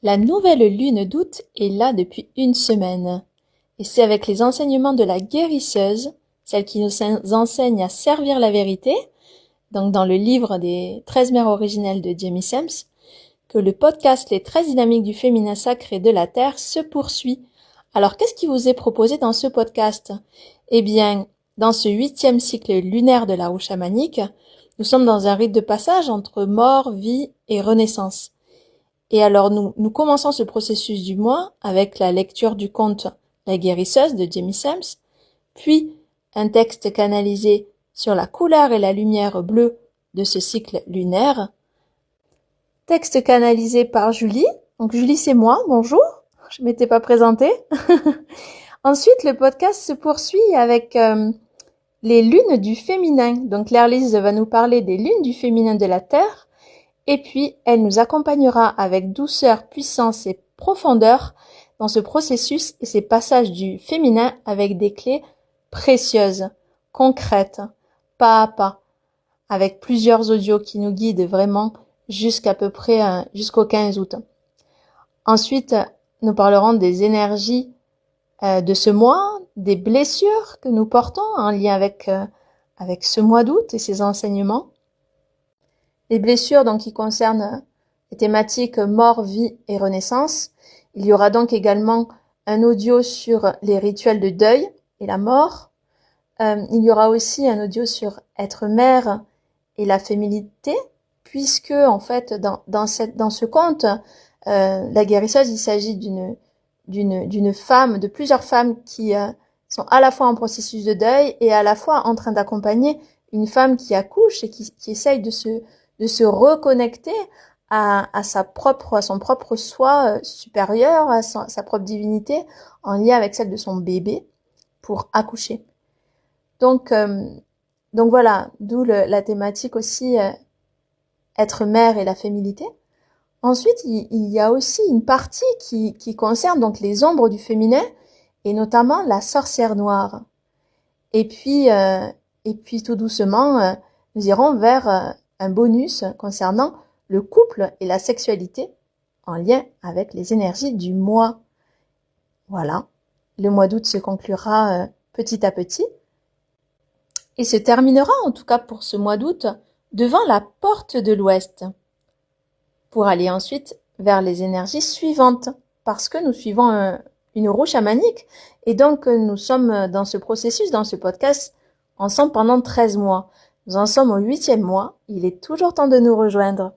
La nouvelle lune d'août est là depuis une semaine. Et c'est avec les enseignements de la guérisseuse, celle qui nous enseigne à servir la vérité, donc dans le livre des 13 mères originelles de Jamie Sams, que le podcast Les 13 dynamiques du féminin sacré de la Terre se poursuit. Alors, qu'est-ce qui vous est proposé dans ce podcast? Eh bien, dans ce 8e cycle lunaire de la roue chamanique, nous sommes dans un rite de passage entre mort, vie et renaissance. Et alors, nous commençons ce processus du mois avec la lecture du conte La guérisseuse de Jamie Sams, puis un texte canalisé sur la couleur et la lumière bleue de ce cycle lunaire. Texte canalisé par Julie. Donc Julie, c'est moi, bonjour. Je m'étais pas présentée. Ensuite, le podcast se poursuit avec les lunes du féminin. Donc Claire-Lise va nous parler des lunes du féminin de la Terre. Et puis, elle nous accompagnera avec douceur, puissance et profondeur dans ce processus et ces passages du féminin avec des clés précieuses, concrètes, pas à pas, avec plusieurs audios qui nous guident vraiment jusqu'à peu près jusqu'au 15 août. Ensuite, nous parlerons des énergies de ce mois, des blessures que nous portons en lien avec ce mois d'août et ses enseignements. Les blessures donc qui concernent les thématiques mort, vie et renaissance. Il y aura donc également un audio sur les rituels de deuil et la mort. Il y aura aussi un audio sur être mère et la féminité, puisque en fait dans ce conte, la guérisseuse, il s'agit d'une femme, de plusieurs femmes qui sont à la fois en processus de deuil et à la fois en train d'accompagner une femme qui accouche et qui essaye de se reconnecter à son propre soi supérieur, à sa propre divinité, en lien avec celle de son bébé pour accoucher. Donc voilà, d'où la thématique aussi être mère et la féminité. Ensuite, il y a aussi une partie qui concerne donc les ombres du féminin et notamment la sorcière noire. Et puis tout doucement, nous irons vers un bonus concernant le couple et la sexualité en lien avec les énergies du mois. Voilà, le mois d'août se conclura petit à petit et se terminera, en tout cas pour ce mois d'août, devant la porte de l'Ouest, pour aller ensuite vers les énergies suivantes, parce que nous suivons une roue chamanique, et donc nous sommes dans ce processus, dans ce podcast, ensemble pendant 13 mois. Nous en sommes au 8e mois, il est toujours temps de nous rejoindre.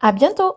À bientôt!